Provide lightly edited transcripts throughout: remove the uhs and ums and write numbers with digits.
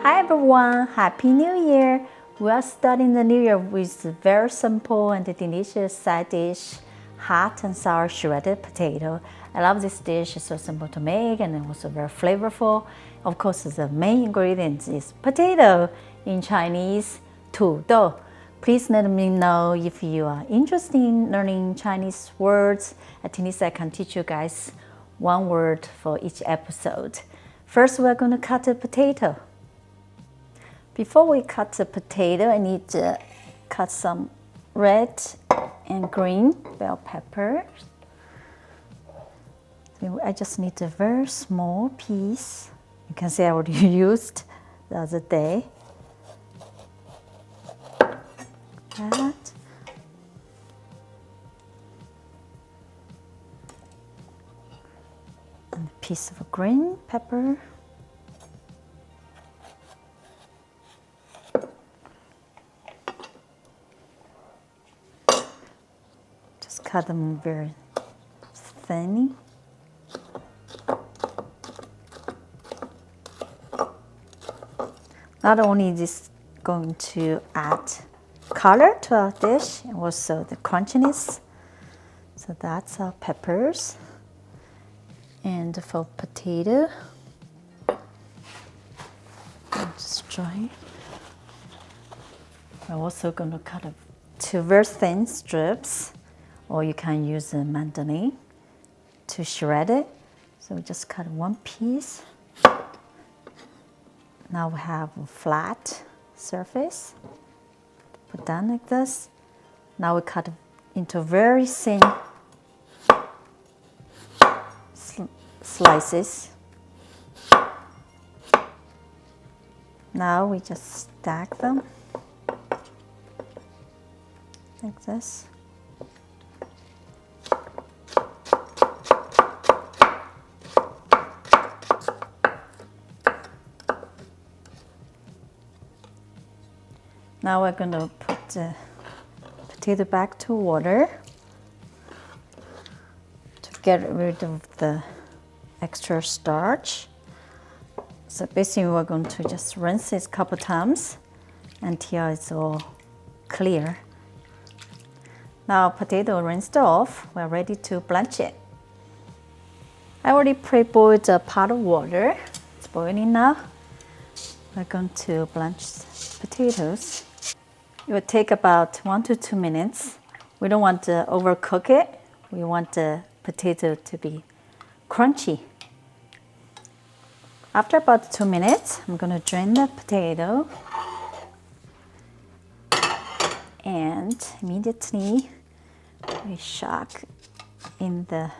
Hi everyone, Happy New Year! We are starting the new year with a very simple and delicious side dish, hot and sour shredded potato. I love this dish, it's so simple to make and also very flavorful. Of course, the main ingredient is potato, in Chinese, 土豆. Please let me know if you are interested in learning Chinese words. At least I can teach you guys one word for each episode. First, we're going to cut a potato. Before we cut the potato, I need to cut some red and green bell peppers. I just need a very small piece. You can see I already used the other day. That. And a piece of green pepper. Just cut them very thin. Not only is this going to add color to our dish and also the crunchiness. So that's our peppers. And for potato, I'll just dry. We're also going to cut two very thin strips, or you can use a mandolin to shred it. So we just cut one piece. Now we have a flat surface. Put down like this. Now we cut into very thin slices. Now we just stack them like this. Now we're going to put the potato back to water to get rid of the extra starch. So basically we're going to just rinse it a couple times until it's all clear. Now potato rinsed off, we're ready to blanch it. I already pre-boiled a pot of water. It's boiling now. We're going to blanch potatoes. It will take about 1 to 2 minutes. We don't want to overcook it. We want the potato to be crunchy. After about 2 minutes, I'm going to drain the potato. And immediately we shock in the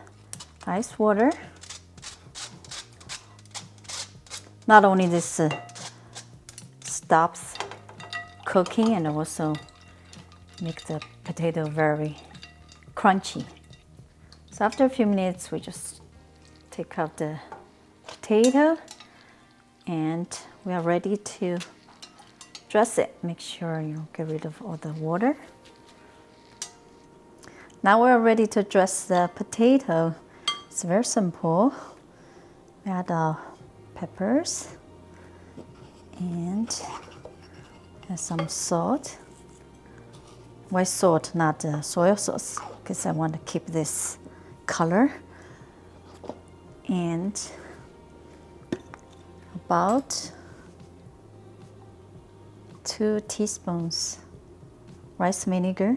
ice water. Not only this stops cooking and also make the potato very crunchy. So after a few minutes, we just take out the potato and we are ready to dress it. Make sure you get rid of all the water. Now we're ready to dress the potato. It's very simple. We add our peppers and some salt. White salt, not soy sauce, because I want to keep this color. And about 2 teaspoons rice vinegar.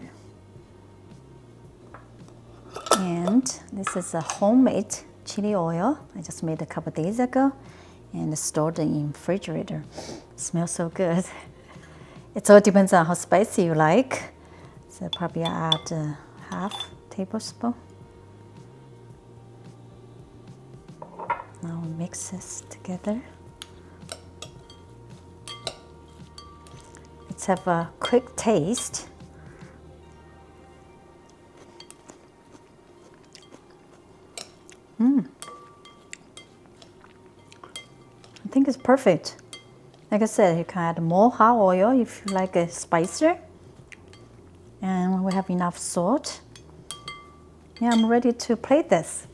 And this is a homemade chili oil. I just made a couple days ago and stored it in the refrigerator. It smells so good. It all depends on how spicy you like. So probably add a half tablespoon. Now mix this together. Let's have a quick taste. I think it's perfect. Like I said, you can add more hot oil if you like it spicier. And we have enough salt. Yeah, I'm ready to plate this.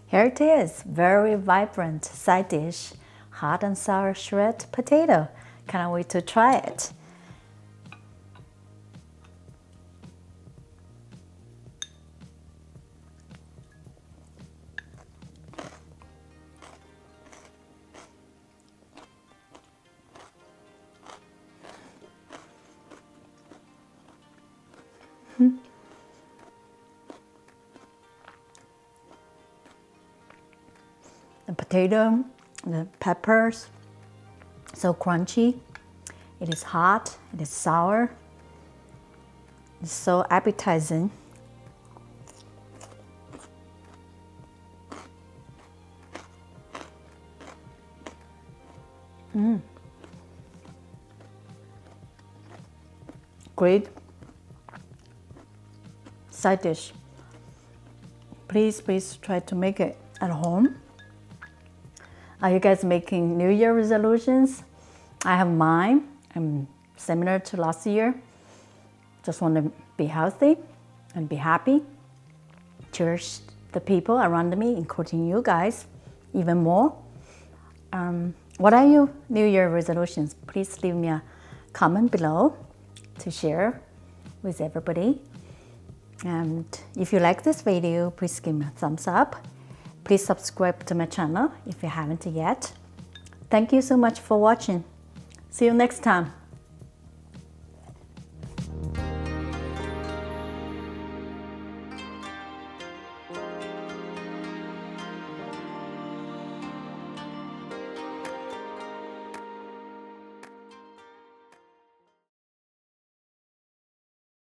Here it is, very vibrant side dish, hot and sour shredded potato. Can't wait to try it. The potato, the peppers, so crunchy. It is hot, it is sour. It's so appetizing. Great side dish. Please try to make it at home. Are you guys making New Year resolutions? I have mine. I'm similar to last year. Just want to be healthy and be happy. Cherish the people around me, including you guys, even more. What are your New Year resolutions? Please leave me a comment below to share with everybody. And if you like this video, please give me a thumbs up. Please subscribe to my channel if you haven't yet. Thank you so much for watching. See you next time.